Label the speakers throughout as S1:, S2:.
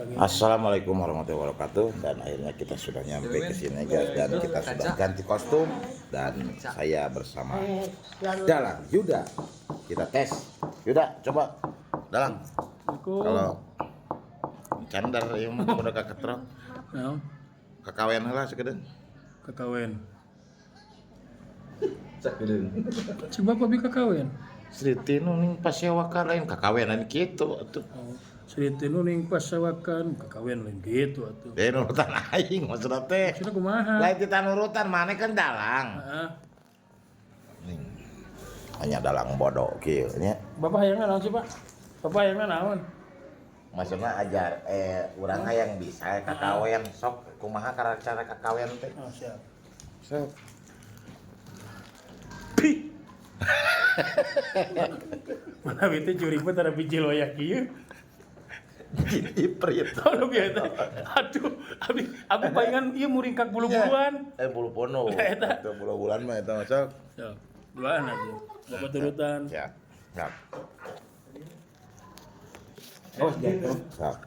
S1: Assalamualaikum warahmatullahi wabarakatuh. Dan akhirnya kita sudah nyampe ke sini guys, dan kita sudah ganti kostum dan saya bersama Dalang Yuda. Kita tes. Yuda, coba Dalang. Kalau candar yang udah keketrok. Kakawen heula sakedeung.
S2: Kakawen.
S1: Sakedeung.
S2: Coba papi kakawen.
S1: Sri Tinu ning pasewakan lain kakawenan kitu atuh.
S2: Sri Tinu ning pasewakan kakawen lain gitu atuh.
S1: Nurutan aing maksudna teh.
S2: Maksudna kumaha?
S1: Lain kita nurutan maneh kan dalang.
S2: Heeh.
S1: Ning hanya dalang bodoh kieu nya.
S2: Bapak hayangna naon sih, Pak? Bapak hayangna naon?
S1: Maksudna ajar urang hayang bisa kakawen sok kumaha cara kakawen teh.
S2: Oh, siap.
S1: Sok.
S2: Pi. Mana bete jurig mah tara biji loyak kieu.
S1: Iprit.
S2: Kalau biasa. Aduh, abi palingan ieu muringkak bulu-buluan.
S1: Bulu pono.
S2: Eta.
S1: Itu bulu bulan mah eta masuk.
S2: Sok. Duaan aja. Bapak turutan.
S1: Ya. Ya.
S2: Oh, jatuh.
S1: Sok.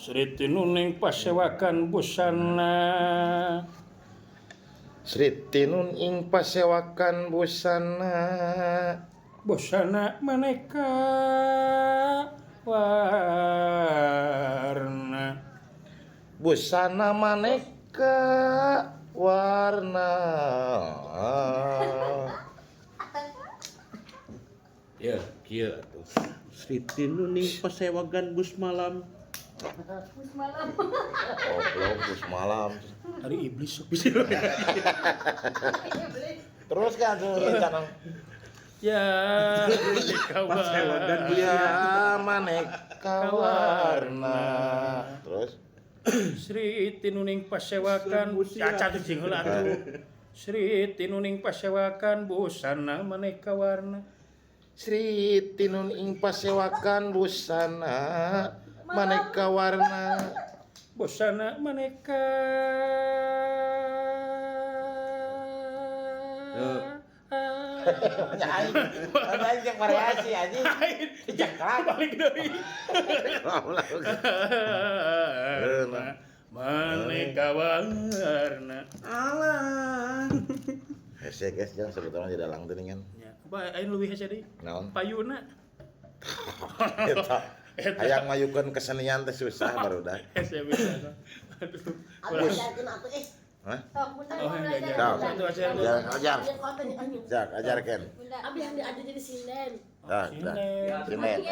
S2: Sri Tinu ning pasewakan busana.
S1: Sri Tinun ing pasewakan busana.
S2: Busana maneka warna.
S1: Busana maneka warna.
S3: Ya, kieu atuh. Sri Tinu ning pasewagan bus malam.
S1: Oh, belum bus malam.
S2: Hari iblis sok bisa.
S1: Terus kan tuh rencana.
S2: Ya,
S3: Pasewagan bus
S1: Ya maneka warna. Terus
S2: Sri Tinu ning pasewakan caca tuh jeung heula atuh. Sri Tinu ning pasewakan busana maneka warna.
S1: Sri Tinun ing pasewakan busana maneka warna.
S2: Busana maneka
S1: Aing yang variasi anjing.
S2: Jangan balik deui. Maneka warna. Alah.
S1: Hese guys, jangan sebetulnya di dalang teuningan.
S2: Ya, apa aing leuwih hese deui?
S1: Naon?
S2: Payuna.
S1: Eta hayang mayukeun kesenian teh susah barudak.
S2: Hese bisa. Aduh.
S1: Hah?
S2: Oh, yang
S1: Sok.
S2: jajan. Itu aja.
S1: Ajar. Jak, ajar Ken.
S4: Abi yang diadu jadi sinden.
S1: Dah,
S2: Sinden.
S1: Sinden.